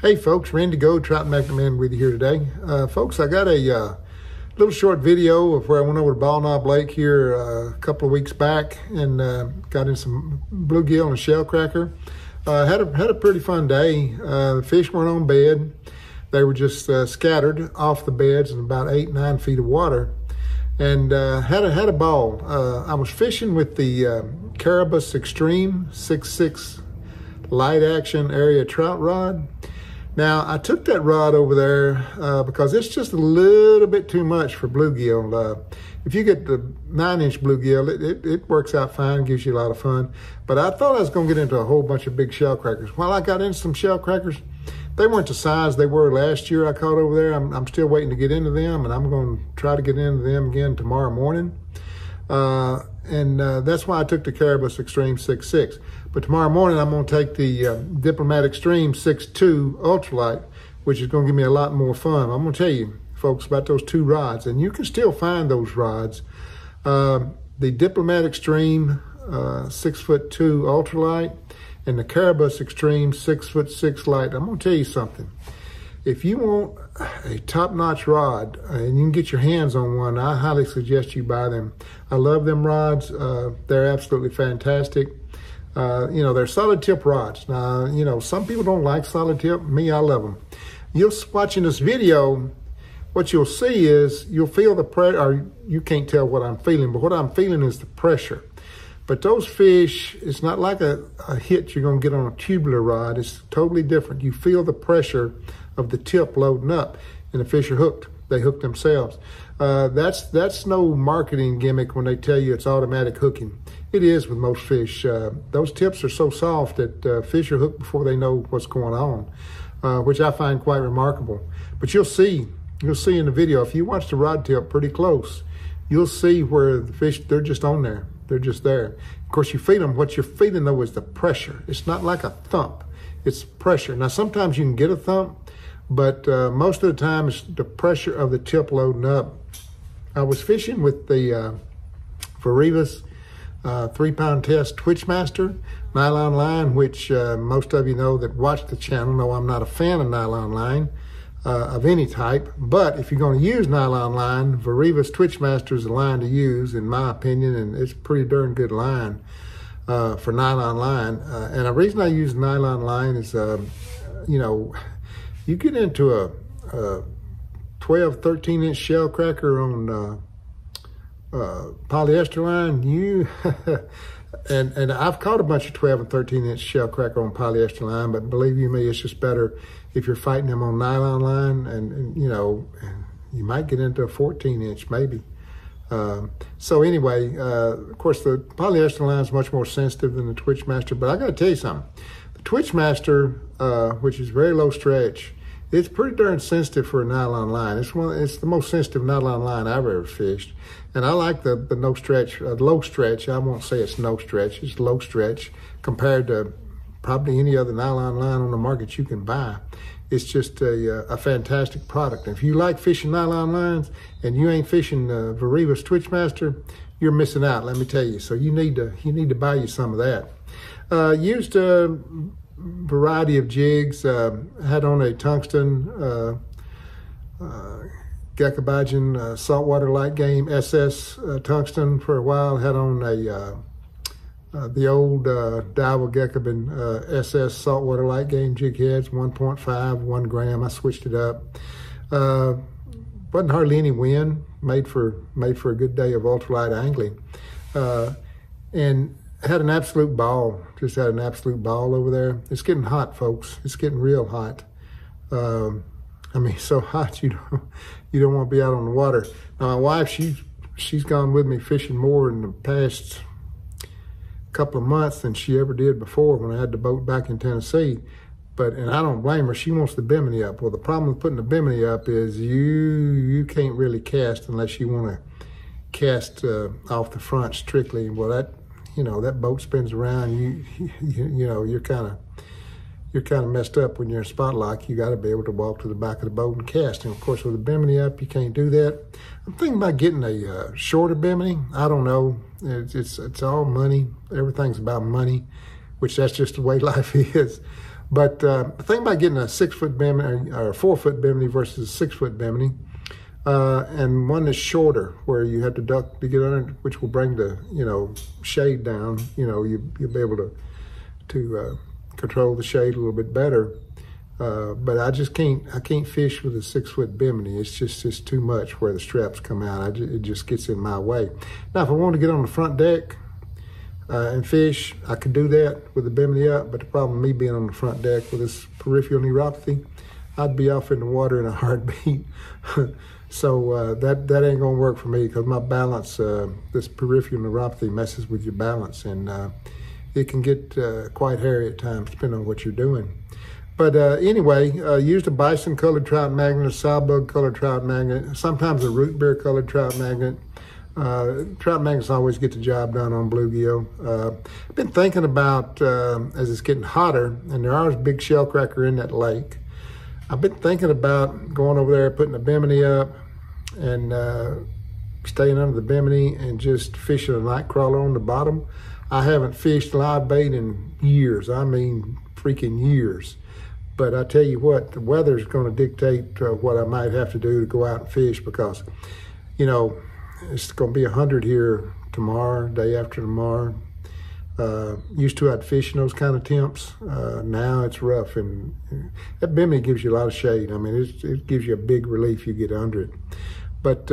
Hey folks, Randy Go, Trout McNamara with you here today. Folks, I got a little short video of where I went over to Ball Knob Lake here a couple of weeks back and got in some bluegill and shell cracker. Had a pretty fun day. The fish weren't on bed. They were just scattered off the beds in about 8-9 feet of water, and had a ball. I was fishing with the Caribus Extreme 6.6 light action area trout rod. Now, I took that rod over there because it's just a little bit too much for bluegill. If you get the 9-inch bluegill, it works out fine, gives you a lot of fun. But I thought I was going to get into a whole bunch of big shell crackers. Well, I got into some shell crackers. They weren't the size they were last year I caught over there. I'm still waiting to get into them, and I'm going to try to get into them again tomorrow morning. That's why I took the Caribus Extreme 6.6. But tomorrow morning, I'm going to take the Diplomat Extreme 6.2 Ultralight, which is going to give me a lot more fun. I'm going to tell you, folks, about those two rods, and you can still find those rods. The Diplomat Extreme 6'2" Ultralight and the Caribus Extreme 6'6" Light. I'm going to tell you something. If you want a top-notch rod and you can get your hands on one, I highly suggest you buy them. I love them rods. They're absolutely fantastic. They're solid tip rods. Now, some people don't like solid tip. Me, I love them. You're watching this video, what you'll see is you'll feel the pressure, or you can't tell what I'm feeling, but what I'm feeling is the pressure. But those fish, it's not like a hit you're going to get on a tubular rod. It's totally different. You feel the pressure of the tip loading up, and the fish are hooked. They hook themselves. That's no marketing gimmick when they tell you it's automatic hooking. It is with most fish. Those tips are so soft that fish are hooked before they know what's going on, which I find quite remarkable. But you'll see in the video, if you watch the rod tip pretty close, you'll see where the fish, they're just on there. They're just there. Of course, you feed them. What you're feeding, though, is the pressure. It's not like a thump. It's pressure. Now, sometimes you can get a thump, but most of the time, it's the pressure of the tip loading up. I was fishing with the Varivas 3-pound test Twitchmaster nylon line, which most of you know that watch the channel know I'm not a fan of nylon line of any type. But if you're going to use nylon line, Varivas Twitchmaster is the line to use, in my opinion, and it's a pretty darn good line for nylon line. And the reason I use nylon line is, you get into a 12, 13-inch shell cracker on polyester line, and I've caught a bunch of 12 and 13-inch shell cracker on polyester line, but believe you me, it's just better if you're fighting them on nylon line, and you might get into a 14-inch maybe. So anyway, of course, the polyester line is much more sensitive than the Twitchmaster, but I got to tell you something. The Twitchmaster, which is very low stretch, it's pretty darn sensitive for a nylon line. It's the most sensitive nylon line I've ever fished. And I like the no stretch, low stretch. I won't say it's no stretch, it's low stretch compared to probably any other nylon line on the market you can buy. It's just a fantastic product. And if you like fishing nylon lines and you ain't fishing Varivas Twitchmaster, you're missing out, let me tell you. So you need to buy you some of that. Used variety of jigs. Had on a tungsten Geckobajan saltwater light game SS tungsten for a while. Had on the old Daiwa Geckobajan SS saltwater light game jig heads, 1.5, 1 gram. I switched it up. Wasn't hardly any wind. Made for a good day of ultralight angling, and had an absolute ball. Just had an absolute ball over there. It's getting hot, folks. It's getting real hot. So hot you don't want to be out on the water. Now my wife, she's gone with me fishing more in the past couple of months than she ever did before when I had the boat back in Tennessee. And I don't blame her. She wants the bimini up. Well, the problem with putting the bimini up is you can't really cast unless you want to cast off the front strictly. Well, that boat spins around. You're kind of messed up when you're in spot lock. You got to be able to walk to the back of the boat and cast. And of course, with the bimini up, you can't do that. I'm thinking about getting a shorter bimini. I don't know. It's all money. Everything's about money, which that's just the way life is. But the thing about getting a 6-foot bimini or a 4-foot bimini versus a 6-foot bimini, and one that's shorter where you have to duck to get under, which will bring the shade down. You'll be able to control the shade a little bit better. But I can't fish with a 6-foot bimini. It's just too much where the straps come out. It just gets in my way. Now, if I want to get on the front deck and fish, I could do that with the bimini up. But the problem with me being on the front deck with this peripheral neuropathy, I'd be off in the water in a heartbeat. So that ain't gonna work for me because my balance, this peripheral neuropathy messes with your balance, and it can get quite hairy at times depending on what you're doing. But anyway, used a bison colored trout magnet, a sow-bug colored trout magnet, sometimes a root beer colored trout magnet. Trout magnets always get the job done on bluegill. I've been thinking about, as it's getting hotter, and there is a big shell cracker in that lake, I've been thinking about going over there, putting a bimini up, and staying under the bimini and just fishing a night crawler on the bottom. I haven't fished live bait in years. I mean, freaking years. But I tell you what, the weather's going to dictate what I might have to do to go out and fish because, it's going to be 100 here tomorrow, day after tomorrow. Used to out fishing those kind of temps. Now it's rough, and that bimini gives you a lot of shade. I mean, it gives you a big relief you get under it. But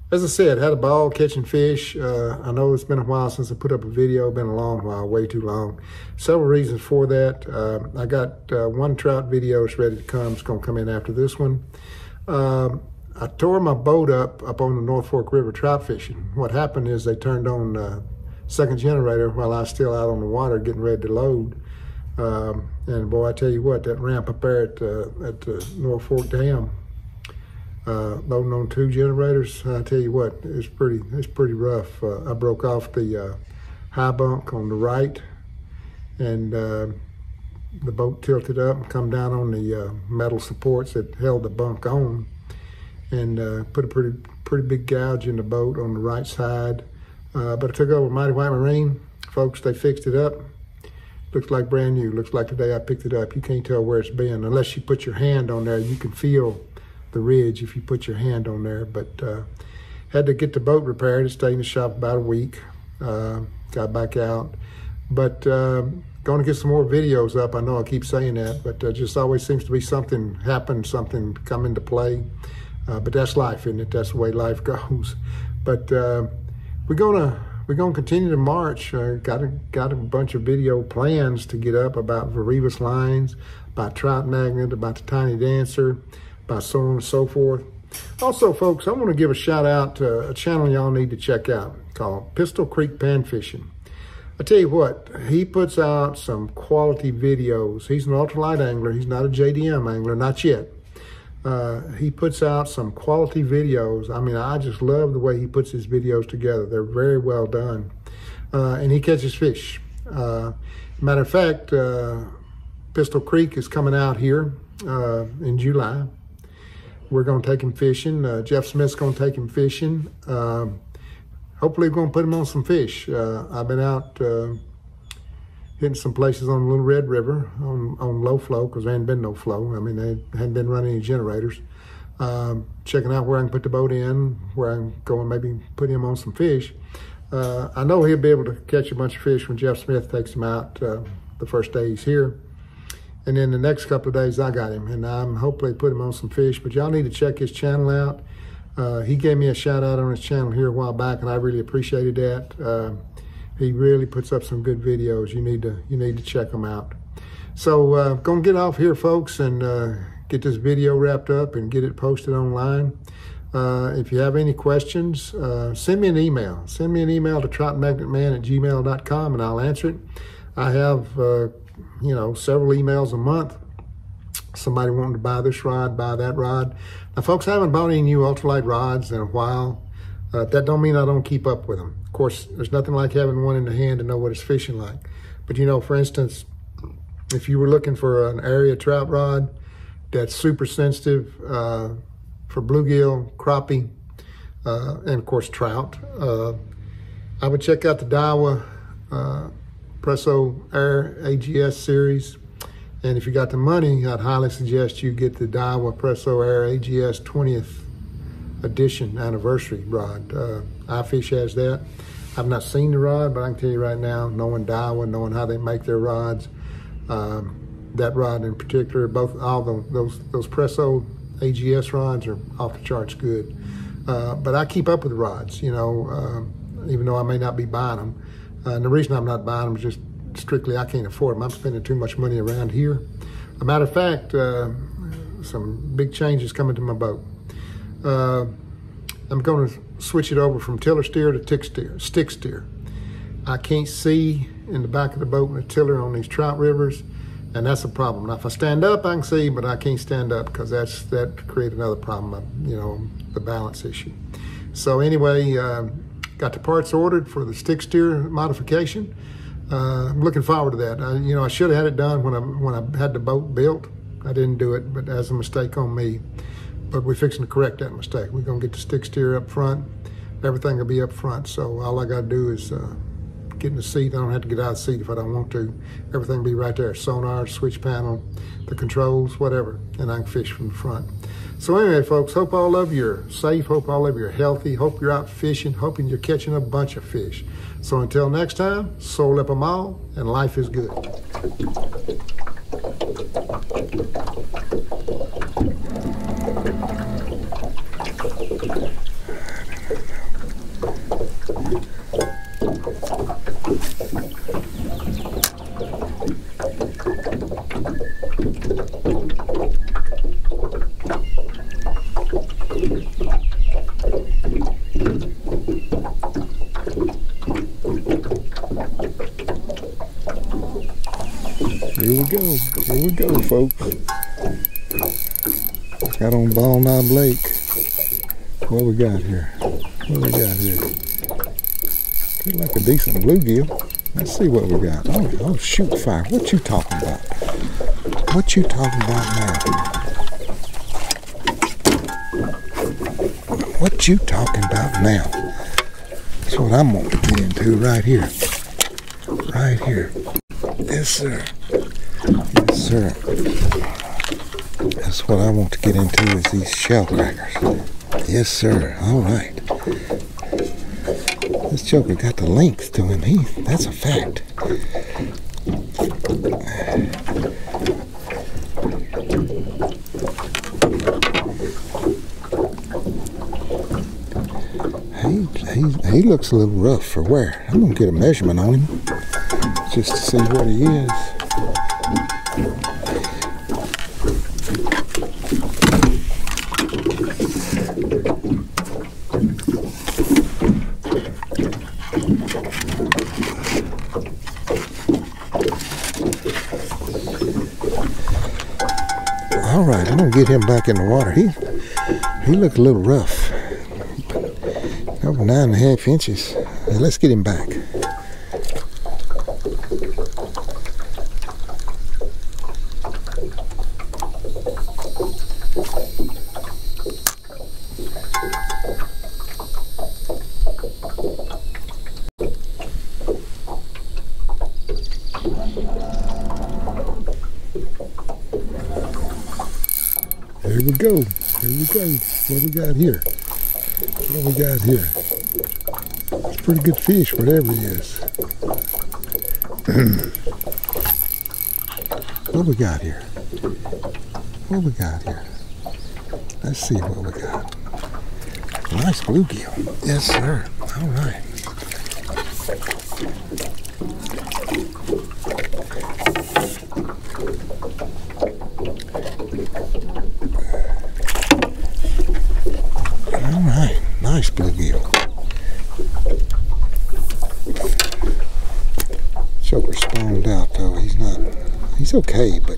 as I said, had a ball catching fish. I know it's been a while since I put up a video, been a long while, way too long. Several reasons for that. I got one trout video that's ready to come. It's gonna come in after this one. I tore my boat up on the North Fork River trout fishing. What happened is they turned on second generator while I was still out on the water getting ready to load. And boy, I tell you what, that ramp up there at the North Fork Dam, loading on 2 generators, I tell you what, it's pretty rough. I broke off the high bunk on the right, and the boat tilted up and come down on the metal supports that held the bunk on, and put a pretty big gouge in the boat on the right side. But I took over Mighty White Marine. Folks, they fixed it up. Looks like brand new. Looks like the day I picked it up. You can't tell where it's been unless you put your hand on there. You can feel the ridge if you put your hand on there. But had to get the boat repaired. It stayed in the shop about a week. Got back out. But going to get some more videos up. I know I keep saying that, but just always seems to be something happen, something come into play. But that's life, isn't it? That's the way life goes. But we're gonna continue to march. Got a bunch of video plans to get up about Varivas lines, about trout magnet, about the tiny dancer, about so on and so forth. Also, folks, I want to give a shout out to a channel y'all need to check out called Pistol Creek Pan Fishing. I tell you what, he puts out some quality videos. He's an ultralight angler. He's not a JDM angler, not yet. He puts out some quality videos. I mean, I just love the way he puts his videos together. They're very well done. And he catches fish. Matter of fact, Pistol Creek is coming out here in July. We're going to take him fishing. Jeff Smith's going to take him fishing. Hopefully we're going to put him on some fish. I've been out hitting some places on Little Red River on low flow because there hadn't been no flow. I mean, they hadn't been running any generators. Checking out where I can put the boat in, where I can go and maybe put him on some fish. I know he'll be able to catch a bunch of fish when Jeff Smith takes him out the first day he's here. And then the next couple of days I got him, and I'm hopefully put him on some fish. But y'all need to check his channel out. He gave me a shout out on his channel here a while back, and I really appreciated that. He really puts up some good videos. You need to check them out. So gonna get off here, folks, and get this video wrapped up and get it posted online. If you have any questions, send me an email. Send me an email to troutmagnetman@gmail.com and I'll answer it. I have several emails a month. Somebody wanting to buy this rod, buy that rod. Now, folks, I haven't bought any new ultralight rods in a while. That don't mean I don't keep up with them. Of course, there's nothing like having one in the hand to know what it's fishing like. But for instance, if you were looking for an area trout rod that's super sensitive for bluegill, crappie, and of course trout, I would check out the Daiwa Presso Air AGS series. And if you got the money, I'd highly suggest you get the Daiwa Presso Air AGS 20th edition anniversary rod. iFish has that. I've not seen the rod, but I can tell you right now, knowing Daiwa, knowing how they make their rods, that rod in particular, those Presso AGS rods are off the charts good. But I keep up with the rods, you know, even though I may not be buying them. And the reason I'm not buying them is just strictly I can't afford them. I'm spending too much money around here. A matter of fact, some big changes coming to my boat. I'm going to switch it over from tiller steer to stick steer. I can't see in the back of the boat in the tiller on these trout rivers, and that's a problem. Now, if I stand up, I can see, but I can't stand up because that creates another problem, you know, the balance issue. So anyway, got the parts ordered for the stick steer modification. I'm looking forward to that. You know, I should have had it done when I had the boat built. I didn't do it, but that's a mistake on me. But we're fixing to correct that mistake. We're gonna get the stick steer up front. Everything will be up front. So all I gotta do is get in the seat. I don't have to get out of the seat if I don't want to. Everything will be right there. Sonar, switch panel, the controls, whatever. And I can fish from the front. So anyway, folks, hope all of you are safe. Hope all of you are healthy. Hope you're out fishing. Hoping you're catching a bunch of fish. So until next time, soul up 'em all, and life is good. Here we go, folks. Got on Ball Knob Lake. What we got here? What we got here? Looks like a decent bluegill. Let's see what we got. Oh, shoot fire. What you talking about? What you talking about now? What you talking about now? That's what I'm going to get into right here. Right here. Yes, sir. Yes, sir. That's what I want to get into is these shell crackers. Yes, sir. All right. This joker got the length to him. That's a fact. He looks a little rough for wear. I'm gonna get a measurement on him just to see what he is. All right, I'm gonna get him back in the water. He looked a little rough. Over 9.5 inches. Now let's get him back. Here we go. Here we go. What we got here? What we got here? It's a pretty good fish, whatever he is. What we got here? What we got here? Let's see what we got. Nice bluegill. Yes, sir. All right. All right. Nice bluegill. Choker spawned out though. He's okay, but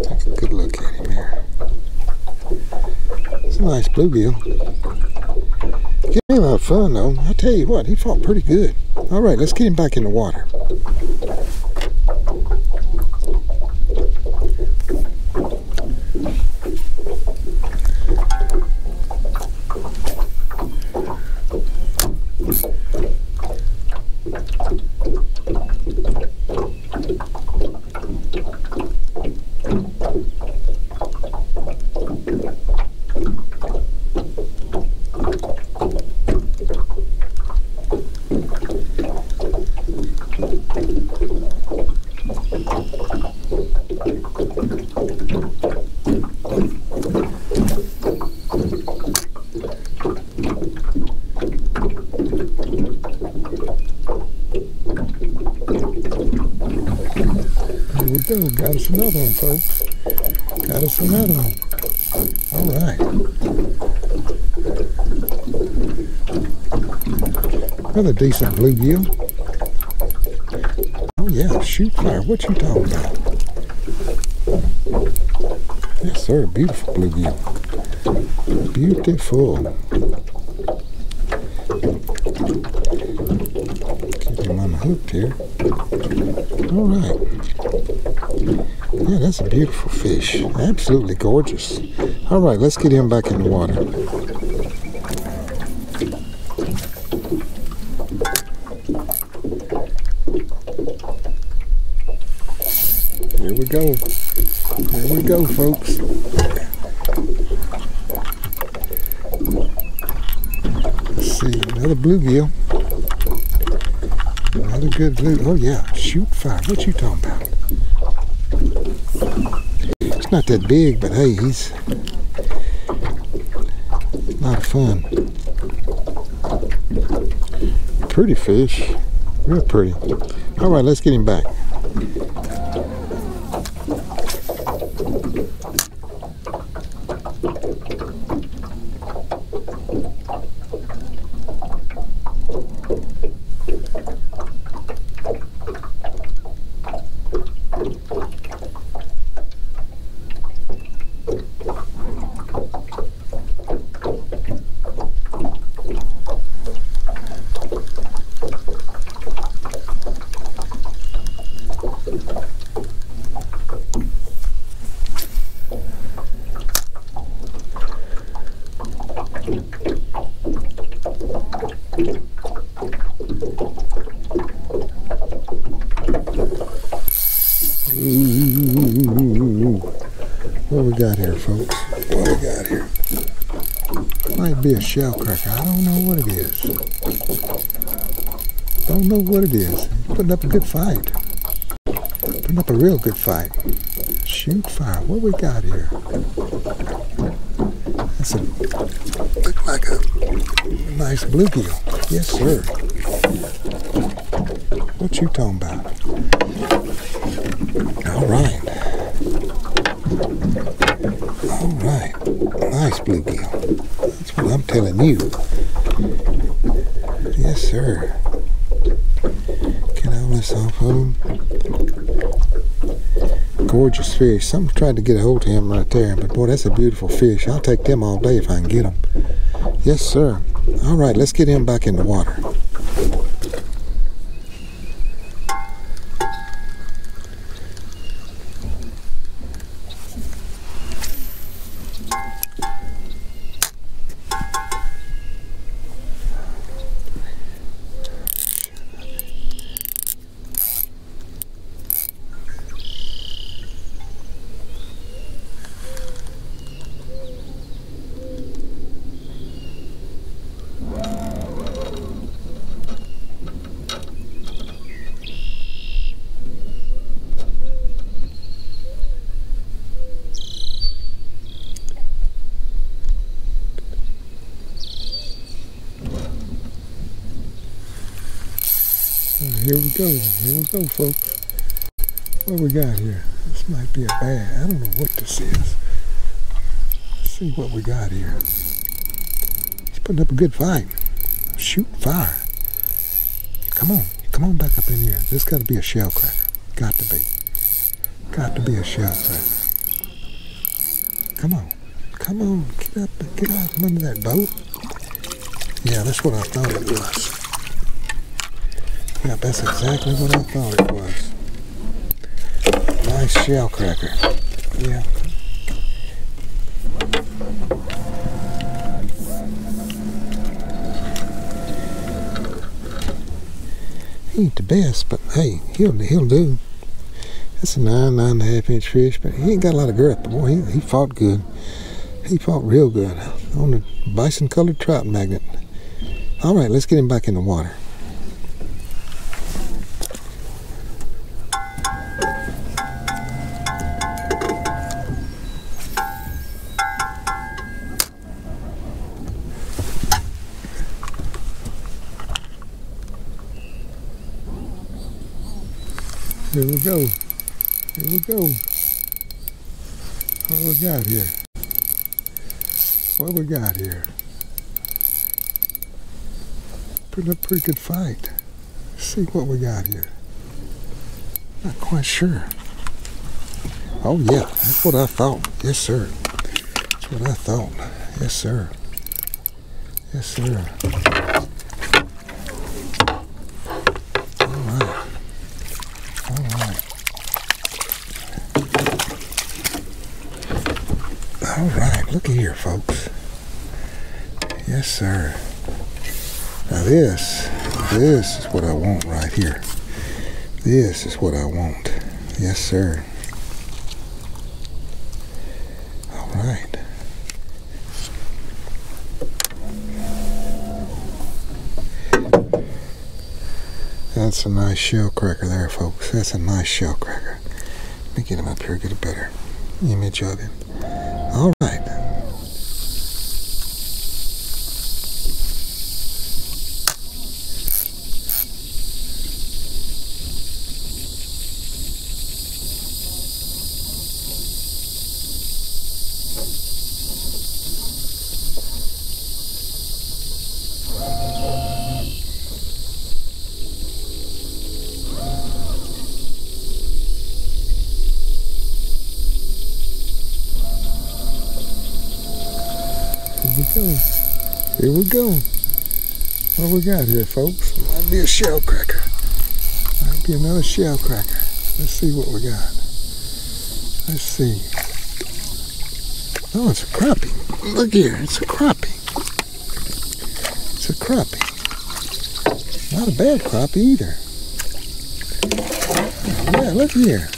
let's take a good look at him here. It's a nice bluegill. Give him a lot of fun though. I tell you what, he fought pretty good. All right, let's get him back in the water. we go. Got us another one, folks. Got us another one. All right. Another decent bluegill. Oh yeah, shoot fire. What you talking about? Yes, sir. Beautiful bluegill. Beautiful. Keep him unhooked here. All right. Yeah, that's a beautiful fish. Absolutely gorgeous. All right, let's get him back in the water. Here we go. Here we go, folks. Let's see, another bluegill. Another good blue. Oh yeah, shoot fire. What you talking about? It's not that big, but hey, he's a lot of fun. Pretty fish. Real pretty. All right, let's get him back. Ooh, what we got here, folks? What we got here? Might be a shell cracker. I don't know what it is. Don't know what it is. Putting up a good fight. Putting up a real good fight. Shoot fire. What we got here? That's a look like a nice bluegill. Yes, sir. What you talking about? All right. All right. Nice bluegill. That's what I'm telling you. Yes, sir. Get all this off of him. Gorgeous fish. Something tried to get a hold of him right there, but boy, that's a beautiful fish. I'll take them all day if I can get them. Yes, sir. All right, let's get him back in the water. Here we go. Here we go, folks. What we got here? This might be a bad. I don't know what this is. Let's see what we got here. He's putting up a good fight. Shoot fire. Come on. Come on back up in here. This got to be a shell cracker. Got to be. Got to be a shell cracker. Come on. Come on. Get up. Get out from under that boat. Yeah, that's what I thought it was. Yeah, that's exactly what I thought it was. Nice shell cracker. Yeah. He ain't the best, but hey, he'll do. That's a 9.5 inch fish, but he ain't got a lot of girth. But boy, he fought good. He fought real good on the bison colored trout magnet. All right, let's get him back in the water. Here we go. Here we go. What we got here? What we got here? Putting up a pretty good fight. Let's see what we got here. Not quite sure. Oh yeah, that's what I thought. Yes, sir. That's what I thought. Yes, sir. Yes, sir. All right. All right. All right. Look here, folks. Yes, sir. Now this is what I want right here. This is what I want. Yes, sir. All right. That's a nice shell cracker there, folks. That's a nice shell cracker. Let me get him up here, get a better image of him. All right. Here we go. What we got here, folks? Might be a shell cracker. Might be another shell cracker. Let's see what we got. Let's see. Oh, it's a crappie. Look here, it's a crappie. It's a crappie. Not a bad crappie either. Yeah, look here.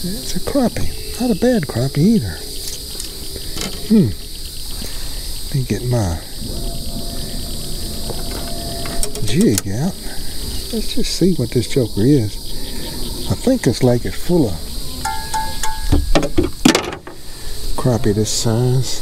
It's a crappie. Not a bad crappie either. Let me get my jig out. Let's just see what this joker is. I think this lake is full of crappie this size.